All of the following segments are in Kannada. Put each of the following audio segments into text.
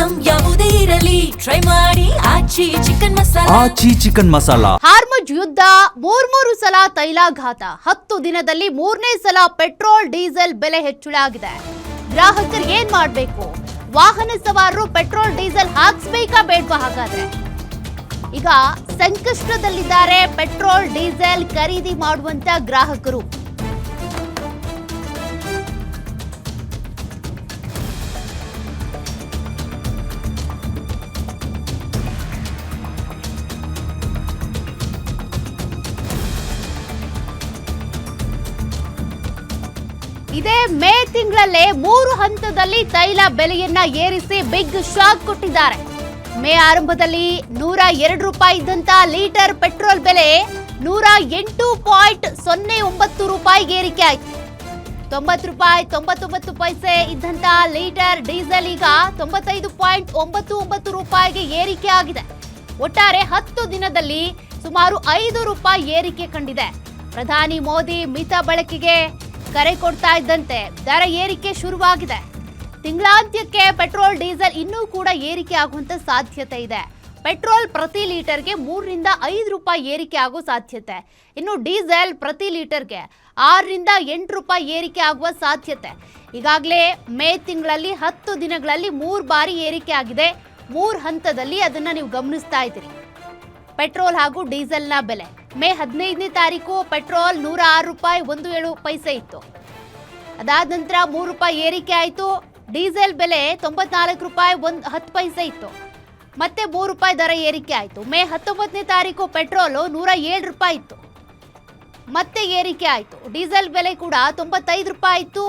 ಐಟಂ ಯಾವುದೇ ಇರಲಿ ಟ್ರೈ ಮಾಡಿ ಆಚಿ ಚಿಕನ್ ಮಸಾಲಾ. ಆಚಿ ಚಿಕನ್ ಮಸಾಲಾ. ಹಾರ್ಮುಜ್ ಯುದ್ಧ, ಮೂರು ಸಲ ತೈಲಾಘಾತ, 10 ದಿನದಲ್ಲಿ 3ನೇ ಸಲ ಪೆಟ್ರೋಲ್ ಡೀಸೆಲ್ ಬೆಲೆ ಹೆಚ್ಚಳ ಆಗಿದೆ. ಗ್ರಾಹಕರು ಏನ್ ಮಾಡ್ಬೇಕು? ವಾಹನ ಸವಾರರು ಪೆಟ್ರೋಲ್ ಡೀಸೆಲ್ ಹಾಕ್ಸ್ಬೇಕಾ ಬೇಡ್ವಾ? ಹಾಗಾದ್ರೆ ಈಗ ಸಂಕಷ್ಟದಲ್ಲಿದ್ದಾರೆ ಪೆಟ್ರೋಲ್ ಡೀಸೆಲ್ ಖರೀದಿ ಮಾಡುವಂತ ಗ್ರಾಹಕರು. ಇದೇ ಮೇ ತಿಂಗಳಲ್ಲೇ 3 ಹಂತದಲ್ಲಿ ತೈಲ ಬೆಲೆಯನ್ನ ಏರಿಸಿ ಬಿಗ್ ಶಾಕ್ ಕೊಟ್ಟಿದ್ದಾರೆ. ಮೇ ಆರಂಭದಲ್ಲಿ 102 ರೂಪಾಯಿ ಇದ್ದಂತ ಲೀಟರ್ ಪೆಟ್ರೋಲ್ ಬೆಲೆ 108.09 ರೂಪಾಯಿಗೆ ಏರಿಕೆ ಆಯಿತು. 90 ರೂಪಾಯಿ 99 ಪೈಸೆ ಇದ್ದಂತ ಲೀಟರ್ ಡೀಸೆಲ್ ಈಗ 95.99 ರೂಪಾಯಿಗೆ ಏರಿಕೆ ಆಗಿದೆ. ಒಟ್ಟಾರೆ 10 ದಿನದಲ್ಲಿ ಸುಮಾರು 5 ರೂಪಾಯಿ ಏರಿಕೆ ಕಂಡಿದೆ. ಪ್ರಧಾನಿ ಮೋದಿ ಮಿತ ಬಳಕೆಗೆ ಕರೆ ಕೊಡ್ತಾ ಇದ್ದಂತೆ ದರ ಏರಿಕೆ ಶುರುವಾಗಿದೆ. ತಿಂಗಳಾಂತ್ಯಕ್ಕೆ ಪೆಟ್ರೋಲ್ ಡೀಸೆಲ್ ಇನ್ನೂ ಕೂಡ ಏರಿಕೆ ಆಗುವಂತ ಸಾಧ್ಯತೆ ಇದೆ. ಪೆಟ್ರೋಲ್ ಪ್ರತಿ ಲೀಟರ್ಗೆ 3 ರಿಂದ 5 ರೂಪಾಯಿ ಏರಿಕೆ ಆಗೋ ಸಾಧ್ಯತೆ. ಇನ್ನು ಡೀಸೆಲ್ ಪ್ರತಿ ಲೀಟರ್ಗೆ 6 ರಿಂದ 8 ರೂಪಾಯಿ ಏರಿಕೆ ಆಗುವ ಸಾಧ್ಯತೆ. ಈಗಾಗಲೇ ಮೇ ತಿಂಗಳಲ್ಲಿ 10 ದಿನಗಳಲ್ಲಿ 3 ಬಾರಿ ಏರಿಕೆ ಆಗಿದೆ. 3 ಹಂತದಲ್ಲಿ ಅದನ್ನ ನೀವು ಗಮನಿಸ್ತಾ ಇದ್ದೀರಿ. ಪೆಟ್ರೋಲ್ ಹಾಗೂ ಡೀಸೆಲ್ನ ಬೆಲೆ ಮೇ 15ನೇ ತಾರೀಕು ಪೆಟ್ರೋಲ್ 106 ರೂಪಾಯಿ 17 ಪೈಸೆ ಇತ್ತು. ಅದಾದ ನಂತರ 3 ರೂಪಾಯಿ ಏರಿಕೆ ಆಯಿತು. ಡೀಸೆಲ್ ಬೆಲೆ 94 ರೂಪಾಯಿ 10 ಪೈಸೆ ಇತ್ತು. ಮತ್ತೆ 3 ರೂಪಾಯಿ ದರ ಏರಿಕೆ ಆಯಿತು. ಮೇ 19ನೇ ತಾರೀಕು ಪೆಟ್ರೋಲು 107 ರೂಪಾಯಿ ಇತ್ತು. ಮತ್ತೆ ಏರಿಕೆ ಆಯಿತು. ಡೀಸೆಲ್ ಬೆಲೆ ಕೂಡ 95 ರೂಪಾಯಿ ಇತ್ತು.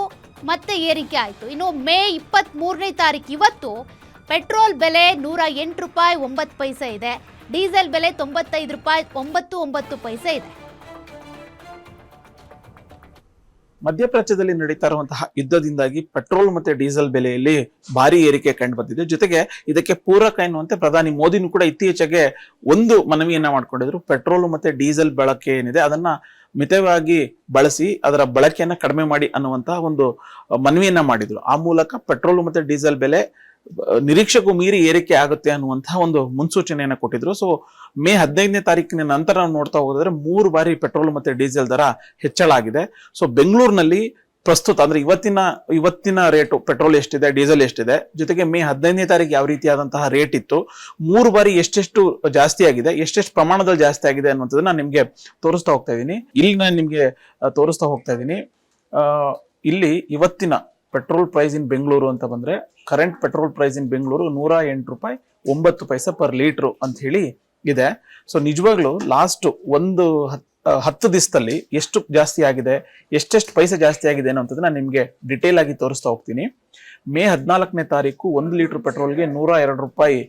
ಮತ್ತೆ ಏರಿಕೆ ಆಯಿತು. ಇನ್ನು ಮೇ 23ನೇ ತಾರೀಕು ಇವತ್ತು ಪೆಟ್ರೋಲ್ ಬೆಲೆ 108 ರೂಪಾಯಿ 9 ಪೈಸೆ ಇದೆ. ಡೀಸೆಲ್ ಬೆಲೆ 95 ರೂಪಾಯಿ 99 ಪೈಸೆ ಇದೆ. ಮಧ್ಯಪ್ರಾಚ್ಯದಲ್ಲಿ ನಡೀತಾ ಇರುವಂತಹ ಯುದ್ಧದಿಂದಾಗಿ ಪೆಟ್ರೋಲ್ ಮತ್ತೆ ಡೀಸೆಲ್ ಬೆಲೆಯಲ್ಲಿ ಭಾರಿ ಏರಿಕೆ ಕಂಡು ಬಂದಿದೆ. ಜೊತೆಗೆ ಇದಕ್ಕೆ ಪೂರಕ ಎನ್ನುವಂತೆ ಪ್ರಧಾನಿ ಮೋದಿನೂ ಕೂಡ ಇತ್ತೀಚೆಗೆ ಒಂದು ಮನವಿಯನ್ನ ಮಾಡ್ಕೊಂಡಿದ್ರು. ಪೆಟ್ರೋಲ್ ಮತ್ತೆ ಡೀಸೆಲ್ ಬಳಕೆ ಏನಿದೆ ಅದನ್ನ ಮಿತವಾಗಿ ಬಳಸಿ ಅದರ ಬಳಕೆಯನ್ನ ಕಡಿಮೆ ಮಾಡಿ ಅನ್ನುವಂತಹ ಒಂದು ಮನವಿಯನ್ನ ಮಾಡಿದ್ರು. ಆ ಮೂಲಕ ಪೆಟ್ರೋಲ್ ಮತ್ತೆ ಡೀಸೆಲ್ ಬೆಲೆ ನಿರೀಕ್ಷೆಗೂ ಮೀರಿ ಏರಿಕೆ ಆಗುತ್ತೆ ಅನ್ನುವಂತಹ ಒಂದು ಮುನ್ಸೂಚನೆಯನ್ನ ಕೊಟ್ಟಿದ್ರು. ಸೊ ಮೇ 15ನೇ ತಾರೀಕಿನ ನಂತರ ನಾವು ನೋಡ್ತಾ ಹೋಗೋದಾದ್ರೆ 3 ಬಾರಿ ಪೆಟ್ರೋಲ್ ಮತ್ತೆ ಡೀಸೆಲ್ ದರ ಹೆಚ್ಚಳ ಆಗಿದೆ. ಸೊ ಬೆಂಗಳೂರಿನಲ್ಲಿ ಪ್ರಸ್ತುತ ಅಂದ್ರೆ ಇವತ್ತಿನ ರೇಟು ಪೆಟ್ರೋಲ್ ಎಷ್ಟಿದೆ, ಡೀಸೆಲ್ ಎಷ್ಟಿದೆ, ಜೊತೆಗೆ ಮೇ 15ನೇ ತಾರೀಕು ಯಾವ ರೀತಿಯಾದಂತಹ ರೇಟ್ ಇತ್ತು, 3 ಬಾರಿ ಎಷ್ಟೆಷ್ಟು ಜಾಸ್ತಿ ಆಗಿದೆ, ಎಷ್ಟೆಷ್ಟು ಪ್ರಮಾಣದಲ್ಲಿ ಜಾಸ್ತಿ ಆಗಿದೆ ಅನ್ನುವಂಥದ್ದನ್ನ ನಾನು ನಿಮ್ಗೆ ತೋರಿಸ್ತಾ ಹೋಗ್ತಾ ಇದ್ದೀನಿ. ಇಲ್ಲಿ ನಾನು ನಿಮ್ಗೆ ತೋರಿಸ್ತಾ ಹೋಗ್ತಾ ಇದ್ದೀನಿ. ಇಲ್ಲಿ ಇವತ್ತಿನ ಪೆಟ್ರೋಲ್ ಪ್ರೈಸ್ ಇನ್ ಬೆಂಗಳೂರು ಅಂತ ಬಂದ್ರೆ ಕರೆಂಟ್ ಪೆಟ್ರೋಲ್ ಪ್ರೈಸ್ ಇನ್ ಬೆಂಗಳೂರು 108 ರೂಪಾಯಿ 9 ಪೈಸೆ ಪರ್ ಲೀಟ್ರು ಅಂತ ಹೇಳಿ ಇದೆ. ಸೊ ನಿಜವಾಗ್ಲೂ ಲಾಸ್ಟ್ 10 ದಿವಸದಲ್ಲಿ ಎಷ್ಟು ಜಾಸ್ತಿ ಆಗಿದೆ, ಎಷ್ಟೆಷ್ಟು ಪೈಸೆ ಜಾಸ್ತಿ ಆಗಿದೆ ಅನ್ನೋಂಥದ್ದು ನಾನು ನಿಮಗೆ ಡಿಟೇಲ್ ಆಗಿ ತೋರಿಸ್ತಾ ಹೋಗ್ತೀನಿ. ಮೇ 14ನೇ ತಾರೀಕು 1 ಲೀಟರ್ ಪೆಟ್ರೋಲ್ಗೆ 102 ರೂಪಾಯಿ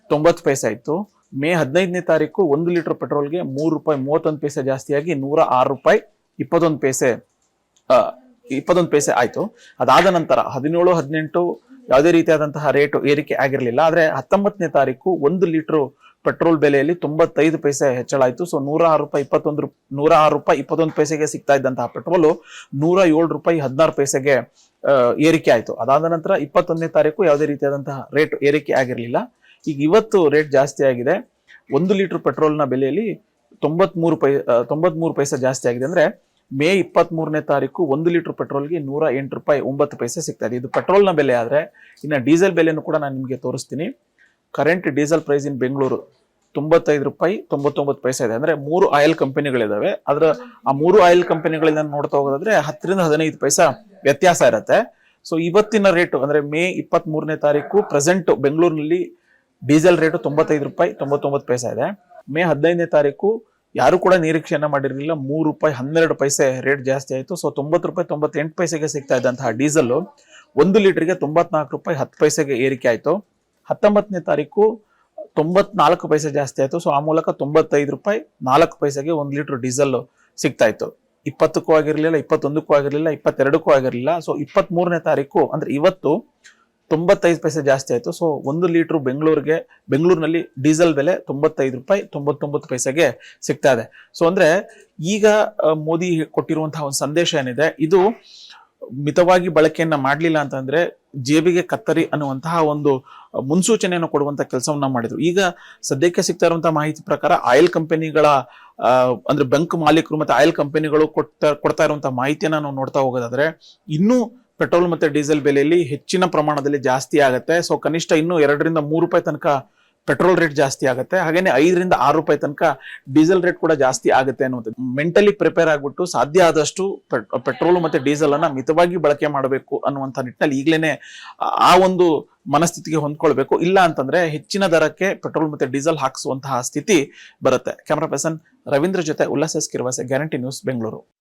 90 ಪೈಸೆ ಇತ್ತು. ಮೇ 15ನೇ ತಾರೀಕು 1 ಲೀಟರ್ ಪೆಟ್ರೋಲ್ಗೆ 3 ರೂಪಾಯಿ 31 ಪೈಸೆ ಜಾಸ್ತಿಯಾಗಿ 106 ರೂಪಾಯಿ 21 ಪೈಸೆ ಆಯ್ತು. ಅದಾದ ನಂತರ 17, 18 ಯಾವುದೇ ರೀತಿಯಾದಂತಹ ರೇಟ್ ಏರಿಕೆ ಆಗಿರಲಿಲ್ಲ. ಆದ್ರೆ 19ನೇ ತಾರೀಕು 1 ಲೀಟರ್ ಪೆಟ್ರೋಲ್ ಬೆಲೆಯಲ್ಲಿ 95 ಪೈಸೆ ಹೆಚ್ಚಳ ಆಯ್ತು. ಸೊ 106 ರೂಪಾಯಿ 21 ಪೈಸೆಗೆ ಸಿಗ್ತಾ ಇದ್ದಂತಹ ಪೆಟ್ರೋಲು 107 ರೂಪಾಯಿ 16 ಪೈಸೆಗೆ ಏರಿಕೆ ಆಯ್ತು. ಅದಾದ ನಂತರ 21ನೇ ತಾರೀಕು ಯಾವುದೇ ರೀತಿಯಾದಂತಹ ರೇಟ್ ಏರಿಕೆ ಆಗಿರಲಿಲ್ಲ. ಈಗ ಇವತ್ತು ರೇಟ್ ಜಾಸ್ತಿ ಆಗಿದೆ. 1 ಲೀಟರ್ ಪೆಟ್ರೋಲ್ನ ಬೆಲೆಯಲ್ಲಿ 93 ಪೈಸೆ ಜಾಸ್ತಿ ಆಗಿದೆ. ಅಂದ್ರೆ ಮೇ 23ನೇ ತಾರೀಕು 1 ಲೀಟರ್ ಪೆಟ್ರೋಲ್ಗೆ 108 ರೂಪಾಯಿ 9 ಪೈಸೆ ಸಿಗ್ತಾ ಇದೆ. ಇದು ಪೆಟ್ರೋಲ್ನ ಬೆಲೆ ಆದ್ರೆ ಇನ್ನು ಡೀಸೆಲ್ ಬೆಲೆನೂ ಕೂಡ ನಾನು ನಿಮಗೆ ತೋರಿಸ್ತೀನಿ. ಕರೆಂಟ್ ಡೀಸೆಲ್ ಪ್ರೈಸ್ ಇನ್ ಬೆಂಗಳೂರು 95 ರೂಪಾಯಿ 99 ಪೈಸೆ ಇದೆ. ಅಂದ್ರೆ 3 ಆಯಿಲ್ ಕಂಪನಿಗಳಿದಾವೆ. ಆ 3 ಆಯಿಲ್ ಕಂಪನಿಗಳಿಂದ ನೋಡ್ತಾ ಹೋಗೋದಾದ್ರೆ 10 ರಿಂದ 15 ಪೈಸೆ ವ್ಯತ್ಯಾಸ ಇರುತ್ತೆ. ಸೊ ಇವತ್ತಿನ ರೇಟು ಅಂದ್ರೆ ಮೇ 23ನೇ ತಾರೀಕು ಪ್ರೆಸೆಂಟ್ ಬೆಂಗಳೂರಿನಲ್ಲಿ ಡೀಸೆಲ್ ರೇಟು 95 ರೂಪಾಯಿ 99 ಪೈಸೆ ಇದೆ. ಮೇ 15ನೇ ತಾರೀಕು ಯಾರು ಕೂಡ ನಿರೀಕ್ಷೆಯನ್ನ ಮಾಡಿರಲಿಲ್ಲ, 3 ರೂಪಾಯಿ 12 ಪೈಸೆ ರೇಟ್ ಜಾಸ್ತಿ ಆಯಿತು. ಸೊ 90 ರೂಪಾಯಿ 98 ಪೈಸೆಗೆ ಸಿಗ್ತಾ ಇದ್ದಂತಹ ಡೀಸೆಲ್ 1 ಲೀಟರ್ಗೆ 94 ರೂಪಾಯಿ 10 ಪೈಸೆಗೆ ಏರಿಕೆ ಆಯಿತು. 19ನೇ ತಾರೀಕು 94 ಪೈಸೆ ಜಾಸ್ತಿ ಆಯಿತು. ಸೊ ಆ ಮೂಲಕ 95 ರೂಪಾಯಿ 4 ಪೈಸೆಗೆ 1 ಲೀಟರ್ ಡೀಸೆಲ್ ಸಿಗ್ತಾ ಇತ್ತು. 20ಕ್ಕೂ ಆಗಿರಲಿಲ್ಲ, 21ಕ್ಕೂ ಆಗಿರಲಿಲ್ಲ, 22ಕ್ಕೂ ಆಗಿರಲಿಲ್ಲ. ಸೊ 23ನೇ ತಾರೀಕು ಅಂದ್ರೆ ಇವತ್ತು 95 ಪೈಸೆ ಜಾಸ್ತಿ ಆಯಿತು. ಸೊ 1 ಲೀಟರ್ ಬೆಂಗಳೂರಿನಲ್ಲಿ ಡೀಸೆಲ್ ಬೆಲೆ 95 ರೂಪಾಯಿ 99 ಪೈಸೆಗೆ ಸಿಗ್ತಾ ಇದೆ. ಸೊ ಅಂದ್ರೆ ಈಗ ಮೋದಿ ಕೊಟ್ಟಿರುವಂತಹ ಒಂದು ಸಂದೇಶ ಏನಿದೆ, ಇದು ಮಿತವಾಗಿ ಬಳಕೆಯನ್ನ ಮಾಡ್ಲಿಲ್ಲ ಅಂತಂದ್ರೆ ಜೇಬಿಗೆ ಕತ್ತರಿ ಅನ್ನುವಂತಹ ಒಂದು ಮುನ್ಸೂಚನೆಯನ್ನು ಕೊಡುವಂತ ಕೆಲಸವನ್ನ ಮಾಡಿದ್ರು. ಈಗ ಸದ್ಯಕ್ಕೆ ಸಿಗ್ತಾ ಇರುವಂತಹ ಮಾಹಿತಿ ಪ್ರಕಾರ ಆಯಿಲ್ ಕಂಪನಿಗಳ ಅಂದ್ರೆ ಬಂಕ್ ಮಾಲೀಕರು ಮತ್ತೆ ಆಯಿಲ್ ಕಂಪನಿಗಳು ಕೊಡ್ತಾ ಇರುವಂತಹ ಮಾಹಿತಿಯನ್ನ ನಾವು ನೋಡ್ತಾ ಹೋಗೋದಾದ್ರೆ ಇನ್ನೂ ಪೆಟ್ರೋಲ್ ಮತ್ತೆ ಡೀಸೆಲ್ ಬೆಲೆಯಲ್ಲಿ ಹೆಚ್ಚಿನ ಪ್ರಮಾಣದಲ್ಲಿ ಜಾಸ್ತಿ ಆಗುತ್ತೆ. ಸೊ ಕನಿಷ್ಠ ಇನ್ನೂ 2 ರಿಂದ 3 ರೂಪಾಯಿ ತನಕ ಪೆಟ್ರೋಲ್ ರೇಟ್ ಜಾಸ್ತಿ ಆಗುತ್ತೆ, ಹಾಗೇನೆ 5 ರಿಂದ 6 ರೂಪಾಯಿ ತನಕ ಡೀಸೆಲ್ ರೇಟ್ ಕೂಡ ಜಾಸ್ತಿ ಆಗುತ್ತೆ ಅನ್ನುವಂಥದ್ದು. ಮೆಂಟಲಿ ಪ್ರಿಪೇರ್ ಆಗ್ಬಿಟ್ಟು ಸಾಧ್ಯ ಆದಷ್ಟು ಪೆಟ್ರೋಲ್ ಮತ್ತೆ ಡೀಸೆಲ್ ಅನ್ನ ಮಿತವಾಗಿ ಬಳಕೆ ಮಾಡಬೇಕು ಅನ್ನುವಂಥ ನಿಟ್ಟಿನಲ್ಲಿ ಈಗಲೇನೆ ಆ ಒಂದು ಮನಸ್ಥಿತಿಗೆ ಹೊಂದ್ಕೊಳ್ಬೇಕು. ಇಲ್ಲ ಅಂತಂದ್ರೆ ಹೆಚ್ಚಿನ ದರಕ್ಕೆ ಪೆಟ್ರೋಲ್ ಮತ್ತೆ ಡೀಸೆಲ್ ಹಾಕಿಸುವಂತಹ ಸ್ಥಿತಿ ಬರುತ್ತೆ. ಕ್ಯಾಮರಾ ಪರ್ಸನ್ ರವೀಂದ್ರ ಜೊತೆ ಉಲ್ಲಾಸ್ ಕಿರ್ವಾಸೆ, ಗ್ಯಾರಂಟಿ ನ್ಯೂಸ್, ಬೆಂಗಳೂರು.